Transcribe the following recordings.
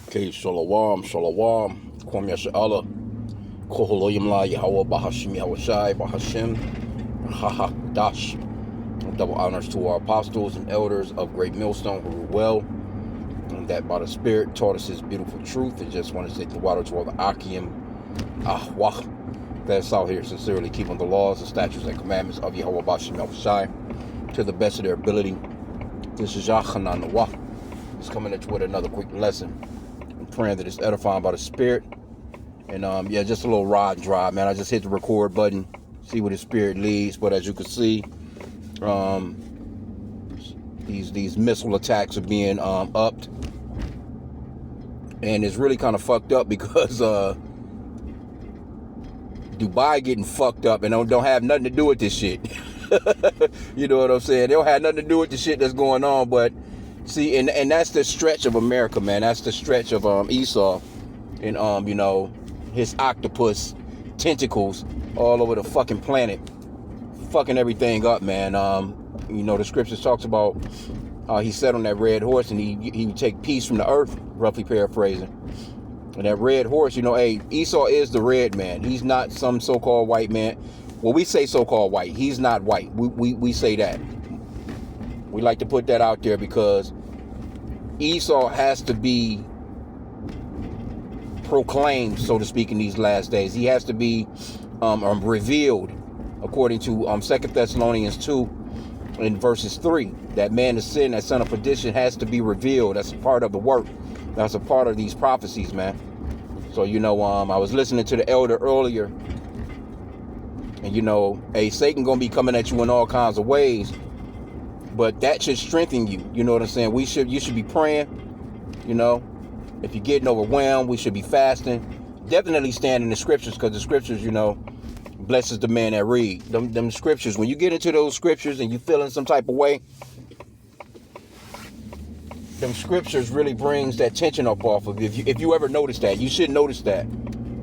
Okay, shalom, shalom. Kwam Yasha'Allah. Koholoyim la Yahweh Bahashim Yahushai Bahashim Dash. Double honors to our apostles and elders of Great Millstone who rule well, and that by the Spirit taught us His beautiful truth. And just want to say the water to all the H.I.M that's out here sincerely keeping the laws, the statutes, and commandments of Yahweh Bahashim Yahushai to the best of their ability. This is Yachanan Nawah. It's coming at you with another quick lesson. I'm praying that it's edifying by the Spirit. And yeah, just a little ride and drive, man. I just hit the record button, see where the Spirit leads. But as you can see, these missile attacks are being upped, and it's really kind of fucked up because Dubai getting fucked up and don't have nothing to do with this shit. You know what I'm saying? They don't have nothing to do with the shit that's going on. But see, and that's the stretch of America, man. That's the stretch of Esau, and you know, his octopus tentacles all over the fucking planet, fucking everything up, man. You know, the scriptures talks about how he sat on that red horse and he would take peace from the earth, roughly paraphrasing. And that red horse, you know, hey, Esau is the red man. He's not some so-called white man. Well, we say so-called white. He's not white. We say that. We like to put that out there because Esau has to be proclaimed, so to speak, in these last days. He has to be revealed, according to 2 Thessalonians 2 in verses 3. That man of sin, that son of perdition, has to be revealed. That's a part of the work. That's a part of these prophecies, man. So, you know, I was listening to the elder earlier, and, you know, hey, Satan gonna be coming at you in all kinds of ways, but that should strengthen you. You know what I'm saying? You should be praying. You know, if you're getting overwhelmed, we should be fasting. Definitely stand in the scriptures, because the scriptures, you know, blesses the man that read them scriptures. When you get into those scriptures and you feel in some type of way, them scriptures really brings that tension up off of you. If you ever notice that, you should notice that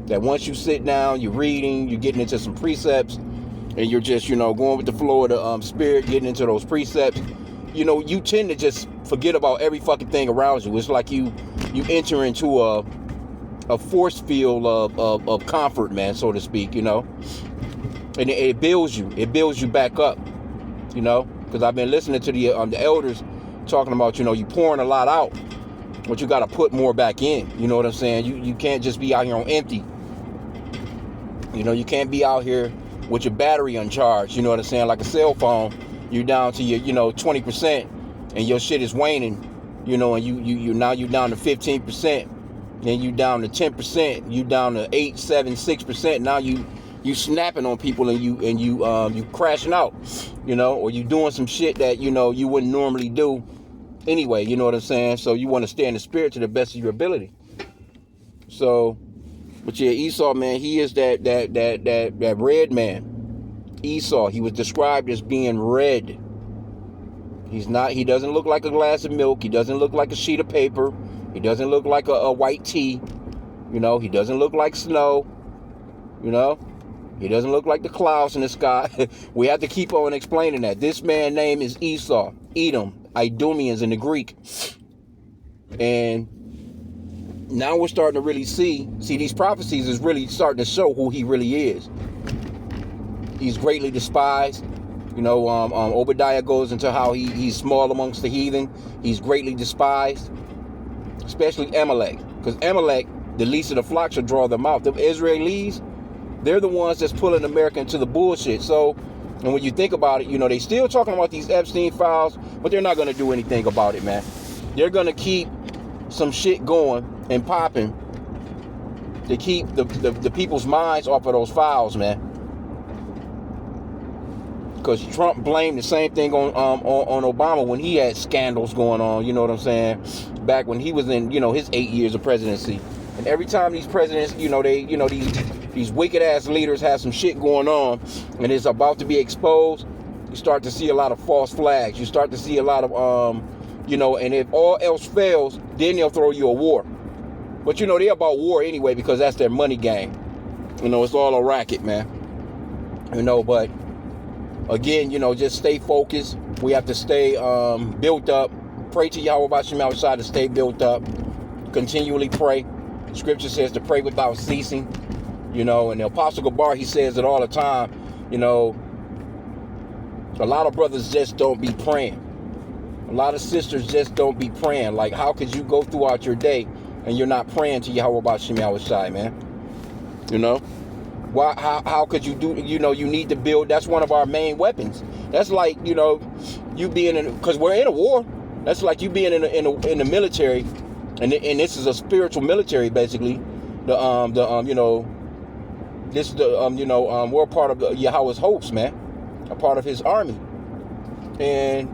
once you sit down, you're reading, you're getting into some precepts, and you're just, you know, going with the flow of the Spirit, getting into those precepts, you know, you tend to just forget about every fucking thing around you. It's like you enter into a force field of comfort, man, so to speak, you know. And it builds you. It builds you back up, you know. Because I've been listening to the elders talking about, you know, you pouring a lot out, but you got to put more back in. You know what I'm saying? You can't just be out here on empty. You know, you can't be out here with your battery uncharged. You know what I'm saying? Like a cell phone, you're down to your, you know, 20%, and your shit is waning. You know, and you now you down to 15%. Then you down to 10%. You down to 8, 7, 6%. Now you snapping on people, and you crashing out, you know, or you doing some shit that, you know, you wouldn't normally do anyway. You know what I'm saying? So you want to stay in the spirit to the best of your ability. So, but yeah, Esau, man, he is that red man. Esau, he was described as being red. He doesn't look like a glass of milk. He doesn't look like a sheet of paper. He doesn't look like a white tea. You know, he doesn't look like snow. You know, he doesn't look like the clouds in the sky. We have to keep on explaining that. This man's name is Esau, Edom, Idumeans in the Greek. And now we're starting to really see these prophecies is really starting to show who he really is. He's greatly despised. You know, Obadiah goes into how he's small amongst the heathen. He's greatly despised, especially Amalek. Because Amalek, the least of the flock, shall draw them out. The Israelis, they're the ones that's pulling America into the bullshit. So, and when you think about it, you know, they still talking about these Epstein files, but they're not going to do anything about it, man. They're going to keep some shit going and popping to keep the people's minds off of those files, man. Because Trump blamed the same thing on Obama when he had scandals going on, you know what I'm saying? Back when he was in, you know, his 8 years of presidency. And every time these presidents, you know, these wicked ass leaders have some shit going on and it's about to be exposed, you start to see a lot of false flags. You start to see a lot of, you know, and if all else fails, then they'll throw you a war. But, you know, they're about war anyway because that's their money game. You know, it's all a racket, man. You know, but again, you know, just stay focused. We have to stay built up. Pray to Yahweh Bashim outside to stay built up. continually pray. Scripture says to pray without ceasing. And the Apostle Gabar, he says it all the time. A lot of brothers just don't be praying. A lot of sisters just don't be praying. Like, how could you go throughout your day and you're not praying to Yahweh B'Shem Yahushai, man? Why? How could you do? You need to build. That's one of our main weapons. That's like, you being in, because we're in a war. That's like you being in the military, and this is a spiritual military, basically. This is we're a part of Yahweh's hopes, man, a part of His army, and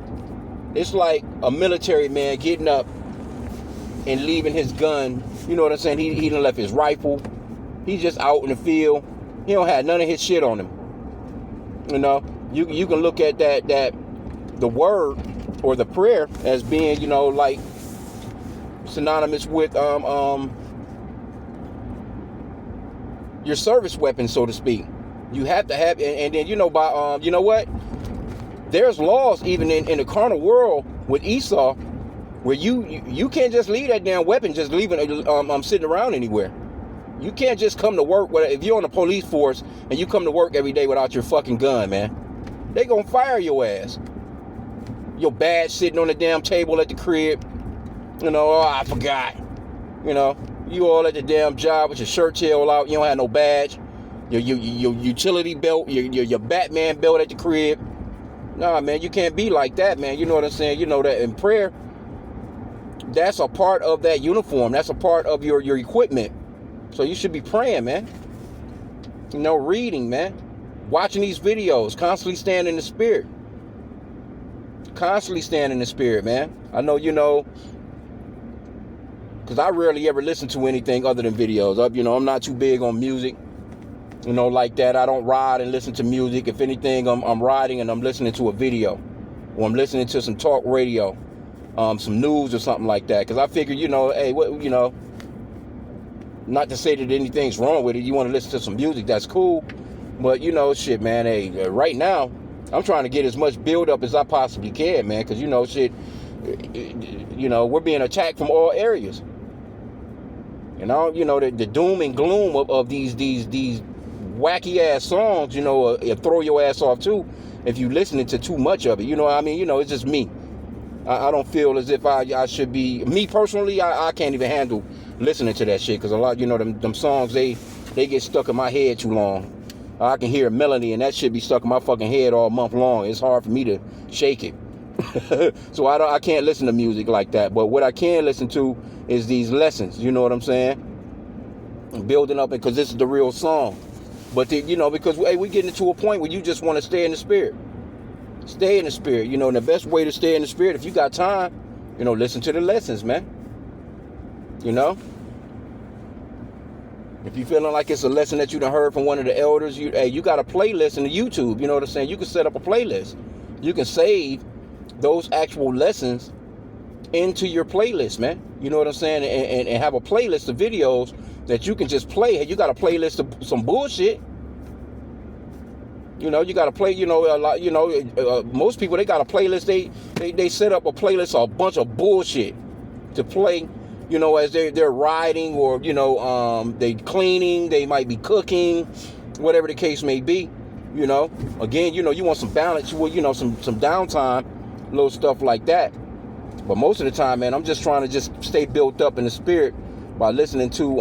it's like a military man getting up and leaving his gun. You know what I'm saying? He done left his rifle. He's just out in the field. He don't have none of his shit on him. You can look at that the word or the prayer as being, like synonymous with your service weapon, so to speak. You have to have, and then by you know what? There's laws even in the carnal world with Esau where you can't just leave that damn weapon just leaving sitting around anywhere. You can't just come to work if you're on the police force and you come to work every day without your fucking gun, man. They gonna fire your ass. Your badge sitting on the damn table at the crib. Oh, I forgot. You all at the damn job with your shirt tail out. You don't have no badge. Your utility belt, your Batman belt at the crib. Nah, man, you can't be like that, man. You know what I'm saying? That in prayer, that's a part of that uniform. That's a part of your equipment. So you should be praying, man. Reading, man. Watching these videos. Constantly staying in the spirit. Constantly staying in the spirit, man. I know, because I rarely ever listen to anything other than videos. I'm not too big on music. Like that. I don't ride and listen to music. If anything, I'm riding and I'm listening to a video. Or I'm listening to some talk radio. Some news or something like that. Because I figure, hey, what, not to say that anything's wrong with it. You want to listen to some music, that's cool. But, shit, man, hey, right now, I'm trying to get as much build up as I possibly can, man. Because, shit, we're being attacked from all areas. The doom and gloom of these wacky ass songs, throw your ass off too if you listening to too much of it. It's just me. I don't feel as if I should be, me personally, I can't even handle listening to that shit, because a lot, them songs, they get stuck in my head too long. I can hear a melody and that shit be stuck in my fucking head all month long. It's hard for me to shake it. So I can't listen to music like that. But what I can listen to is these lessons, you know what I'm saying? Building up, because this is the real song. But because hey, we're getting to a point where you just want to stay in the spirit. Stay in the spirit. And the best way to stay in the spirit, if you got time, listen to the lessons, man. If you feeling like it's a lesson that you done heard from one of the elders, you got a playlist in the YouTube. You know what I'm saying? You can set up a playlist. You can save those actual lessons into your playlist, man. You know what I'm saying? And have a playlist of videos that you can just play. Hey, you got a playlist of some bullshit. You got to play, a lot, most people, they got a playlist. They set up a playlist of a bunch of bullshit to play, as they're riding, or, they cleaning, they might be cooking, whatever the case may be, Again, you want some balance, well, some downtime, little stuff like that. But most of the time, man, I'm just trying to just stay built up in the spirit by listening to,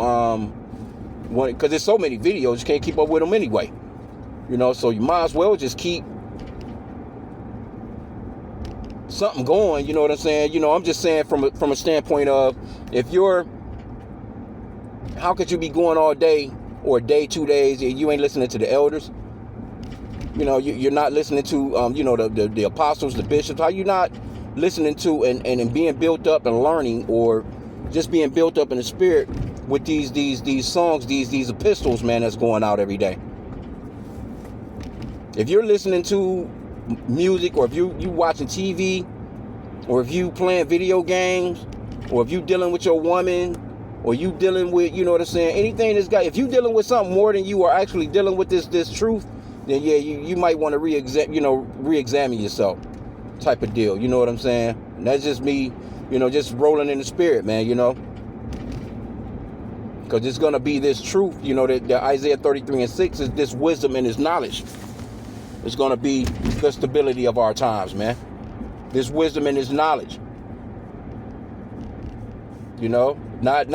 because there's so many videos, you can't keep up with them anyway. So you might as well just keep something going, you know what I'm saying? I'm just saying from a standpoint of, how could you be going all day or a day, 2 days, and you ain't listening to the elders? You're not listening to, the apostles, the bishops. How you not listening to and being built up and learning, or just being built up in the spirit with these songs, these epistles, man, that's going out every day? If you're listening to music, or if you watching TV, or if you playing video games, or if you dealing with your woman, or you dealing with, you know what I'm saying, anything that's got, if you dealing with something more than you are actually dealing with this truth, then yeah, you might want to re-examine yourself, type of deal. You know what I'm saying? And that's just me, just rolling in the spirit, man. Because it's going to be this truth, you know, that Isaiah 33:6 is this wisdom and this knowledge. It's going to be the stability of our times, man. This wisdom and this knowledge. You know, not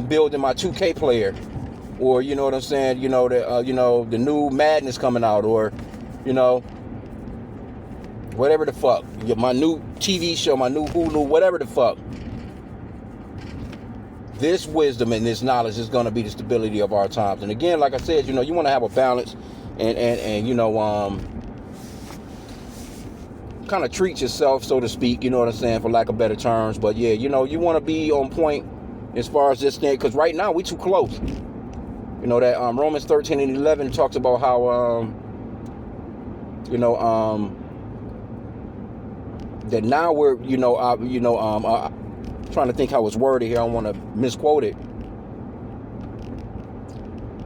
building my 2K player, or you know what I'm saying, the new Madness coming out, or whatever the fuck, my new TV show, my new Hulu, whatever the fuck. This wisdom and this knowledge is going to be the stability of our times. And again, like I said, you want to have a balance and kind of treat yourself, so to speak, you know what I'm saying, for lack of better terms. But yeah, you want to be on point as far as this thing, because right now we too close. You know that Romans 13:11 talks about how that now we're trying to think how it's worded here. I don't want to misquote it.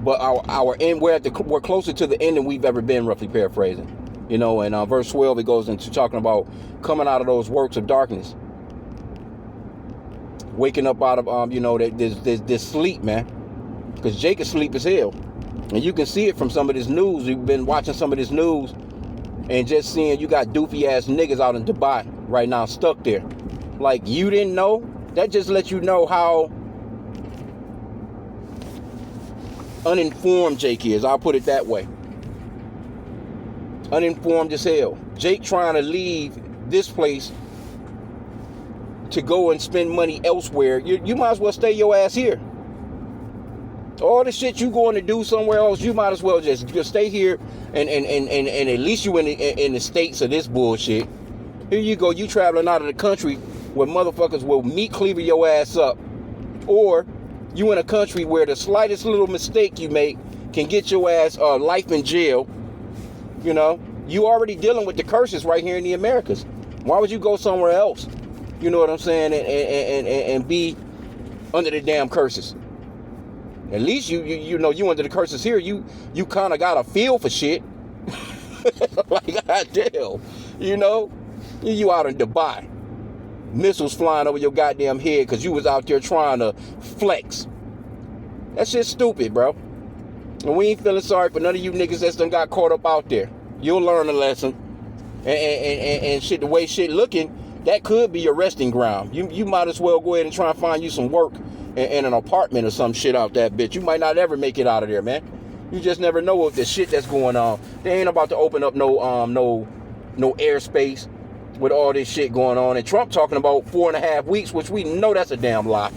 But our end, we're closer to the end than we've ever been, roughly paraphrasing. And verse 12, it goes into talking about coming out of those works of darkness, waking up out of this sleep, man. Because Jake is sleep as hell, and you can see it from some of this news. We've been watching some of this news, and just seeing you got doofy ass niggas out in Dubai right now, stuck there. Like, you didn't know? That just lets you know how uninformed Jake is. I'll put it that way. Uninformed as hell. Jake trying to leave this place to go and spend money elsewhere. You might as well stay your ass here. All the shit you going to do somewhere else, you might as well just stay here and at least you in the States of this bullshit. Here you go, you traveling out of the country where motherfuckers will meat cleaver your ass up. Or you in a country where the slightest little mistake you make can get your ass life in jail. You already dealing with the curses right here in the Americas. Why would you go somewhere else? You know what I'm saying? And be under the damn curses. At least you under the curses here. You kind of got a feel for shit. Like, goddamn, you out in Dubai, missiles flying over your goddamn head because you was out there trying to flex. That shit's stupid, bro. And we ain't feeling sorry for none of you niggas that done got caught up out there. You'll learn a lesson. And shit, the way shit looking, that could be your resting ground. You might as well go ahead and try and find you some work in an apartment or some shit out that bitch. You might not ever make it out of there, man. You just never know what the shit that's going on. They ain't about to open up no airspace with all this shit going on. And Trump talking about 4.5 weeks, which we know that's a damn lie.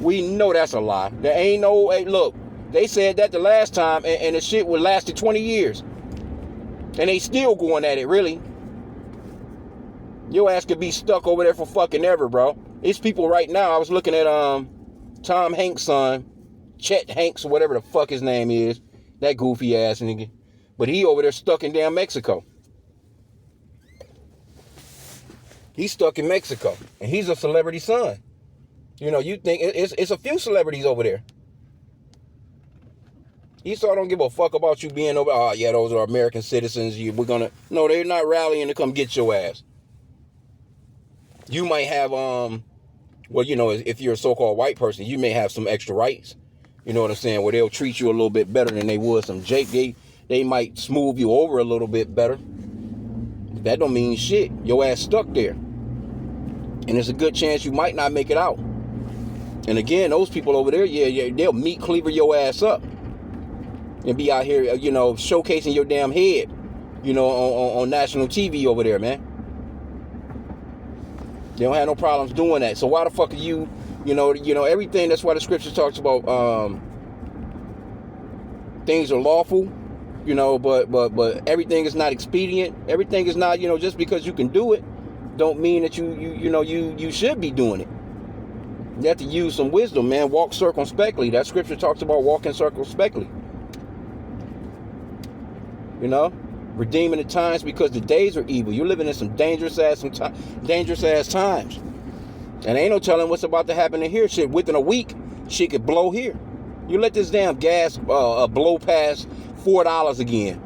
We know that's a lie. There ain't no, hey, look, they said that the last time, and the shit would lasted 20 years. And they still going at it, really. Your ass could be stuck over there for fucking ever, bro. It's people right now. I was looking at Tom Hanks' son, Chet Hanks, or whatever the fuck his name is. That goofy ass nigga. But he over there stuck in damn Mexico. He's stuck in Mexico. And he's a celebrity son. You think it's a few celebrities over there. Esau don't give a fuck about you being over. Oh, yeah, those are American citizens. No, they're not rallying to come get your ass. You might have, if you're a so-called white person, you may have some extra rights. You know what I'm saying? Where they'll treat you a little bit better than they would some Jake. They might smooth you over a little bit better. That don't mean shit. Your ass stuck there. And there's a good chance you might not make it out. And again, those people over there, yeah, they'll meat cleaver your ass up. And be out here, showcasing your damn head, on national TV over there, man. They don't have no problems doing that. So why the fuck are you, everything, that's why the scripture talks about things are lawful, but everything is not expedient. Everything is not, just because you can do it, don't mean that you should be doing it. You have to use some wisdom, man. Walk circumspectly. That scripture talks about walking circumspectly. Redeeming the times because the days are evil. You're living in some dangerous ass times. And ain't no telling what's about to happen in here. Shit, within a week, shit could blow here. You let this damn gas blow past $4 again.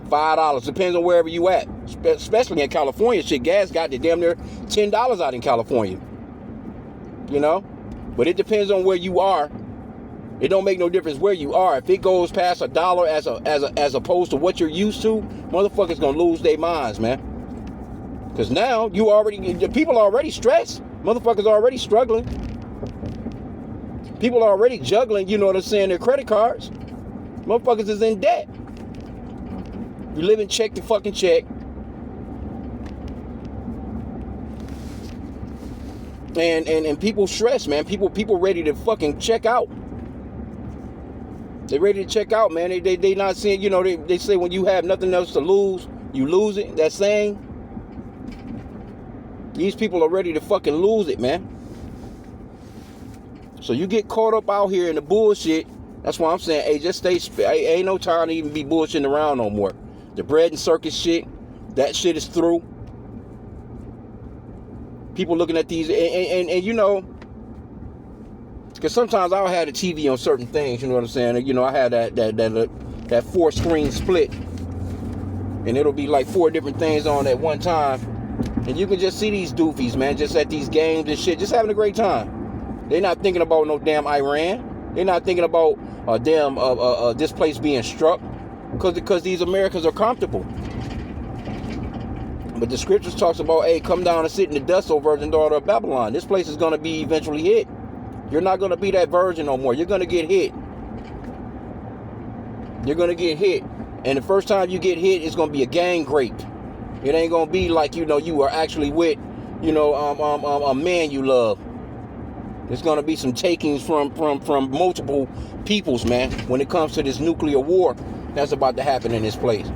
$5. Depends on wherever you at. Especially in California. Shit, gas got to damn near $10 out in California. But it depends on where you are. It don't make no difference where you are. If it goes past $1 as opposed to what you're used to, motherfuckers gonna lose their minds, man. Cause now the people are already stressed. Motherfuckers are already struggling. People are already juggling, you know what I'm saying, their credit cards. Motherfuckers is in debt. You live in check to fucking check. And people stress, man. People ready to fucking check out. They ready to check out, man. They not seeing, you know, they say when you have nothing else to lose, you lose it. That saying. These people are ready to fucking lose it, man. So you get caught up out here in the bullshit. That's why I'm saying, hey, just stay. Ain't no time to even be bullshitting around no more. The bread and circus shit, that shit is through. People looking at these, and you know, because sometimes I'll have the TV on certain things, you know what I'm saying? You know, I had that 4-screen split, and it'll be like 4 different things on at one time, and you can just see these doofies, man, just at these games and shit, just having a great time. They're not thinking about no damn Iran. They're not thinking about this place being struck, because these Americans are comfortable. But the scriptures talks about, hey, come down and sit in the dust, O virgin daughter of Babylon. This place is going to be eventually hit. You're not going to be that virgin no more. You're going to get hit. You're going to get hit. And the first time you get hit, it's going to be a gang rape. It ain't going to be like, you know, you are actually with, you know, a man you love. There's going to be some takings from multiple peoples, man, when it comes to this nuclear war that's about to happen in this place.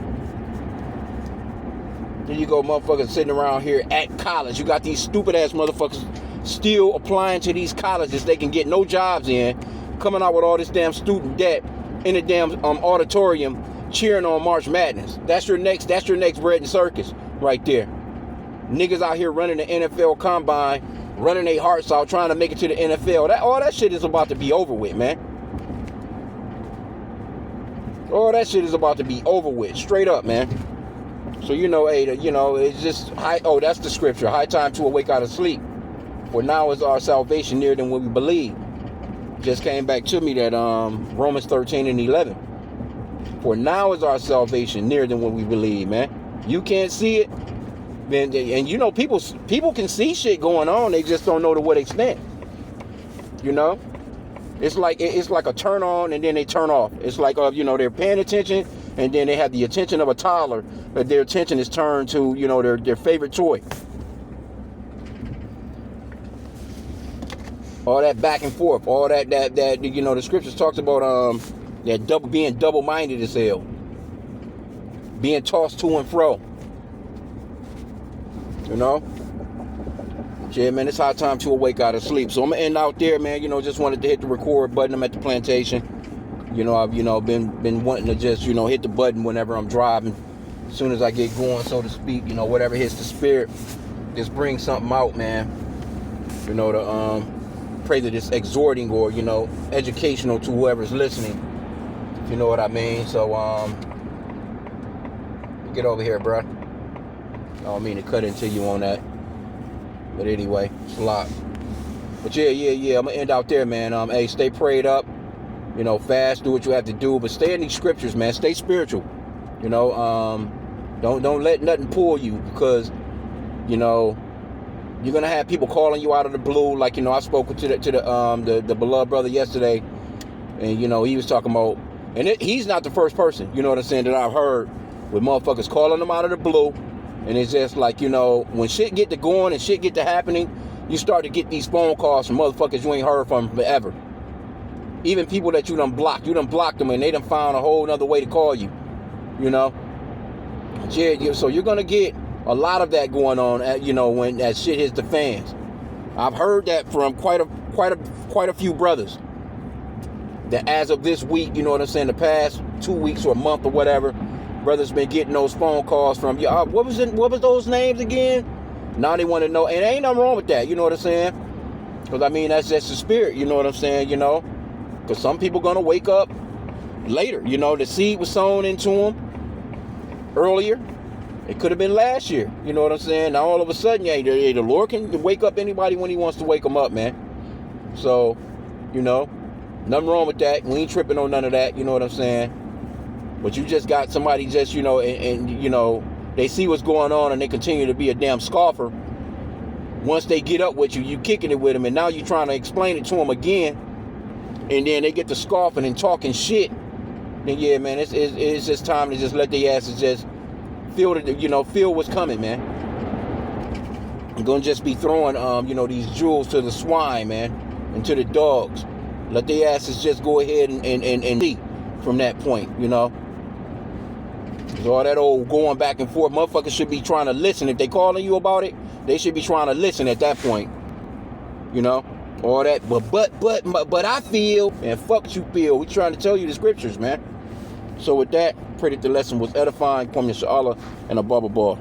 Then you go motherfuckers sitting around here at college. You got these stupid ass motherfuckers still applying to these colleges they can get no jobs in, coming out with all this damn student debt in the damn auditorium cheering on March Madness. That's your next bread and circus right there. Niggas out here running the NFL combine, running their hearts out, trying to make it to the NFL. All that shit is about to be over with, man. All that shit is about to be over with, straight up, man. So, you know, hey, you know, it's just, that's the scripture. High time to awake out of sleep. For now is our salvation nearer than what we believe. Just came back to me that Romans 13:11. For now is our salvation nearer than what we believe, man. You can't see it. And you know, people can see shit going on. They just don't know to what extent. You know? It's like a turn on and then they turn off. It's like, you know, they're paying attention and then they have the attention of a toddler, but their attention is turned to, you know, their favorite toy. All that back and forth, all that you know, the scriptures talks about that being double-minded as hell, being tossed to and fro. You know? Yeah, man, it's high time to awake out of sleep. So I'm gonna end out there, man. You know, just wanted to hit the record button. I'm at the plantation. You know, I've been wanting to just, you know, hit the button whenever I'm driving. As soon as I get going, so to speak, you know, whatever hits the spirit, just bring something out, man. You know, to pray that it's exhorting or, you know, educational to whoever's listening. If you know what I mean. So get over here, bro. I don't mean to cut into you on that. But anyway, it's a lot. But yeah, I'm gonna end out there, man. Hey, stay prayed up. You know, fast, do what you have to do, but stay in these scriptures, man. Stay spiritual. You know, don't let nothing pull you, because, you know, you're gonna have people calling you out of the blue. Like, you know, I spoke to the beloved brother yesterday, and you know, he was talking about, and he's not the first person, you know what I'm saying, that I've heard with motherfuckers calling him out of the blue. And it's just like, you know, when shit get to going and shit get to happening, you start to get these phone calls from motherfuckers you ain't heard from forever. Even people that you done blocked them, and they done found a whole nother way to call you, you know. Yeah, so you're gonna get a lot of that going on, you know, when that shit hits the fans. I've heard that from quite a few brothers. That as of this week, you know what I'm saying, the past 2 weeks or a month or whatever, brothers been getting those phone calls from you. What was those names again? Now they want to know, and ain't nothing wrong with that. You know what I'm saying? Because I mean, that's just the spirit. You know what I'm saying? You know, because some people gonna wake up later. You know, the seed was sown into them earlier. It could have been last year. You know what I'm saying? Now all of a sudden, yeah, the Lord can wake up anybody when He wants to wake them up, man. So, you know, nothing wrong with that. We ain't tripping on none of that. You know what I'm saying? But you just got somebody just, you know, and you know, they see what's going on and they continue to be a damn scoffer. Once they get up with you, you kicking it with them, and now you trying to explain it to them again, and then they get to scoffing and talking shit. Then yeah, man, it's just time to just let their asses just feel what's coming, man. I'm gonna just be throwing you know, these jewels to the swine, man, and to the dogs. Let their asses just go ahead and see from that point, you know. Cause all that old going back and forth, motherfuckers should be trying to listen. If they calling you about it, they should be trying to listen at that point, you know. All that, but I feel, man, fuck you feel. We trying to tell you the scriptures, man. So with that, pray that the lesson was edifying. Kwame Sha'Allah and a Baba Bar.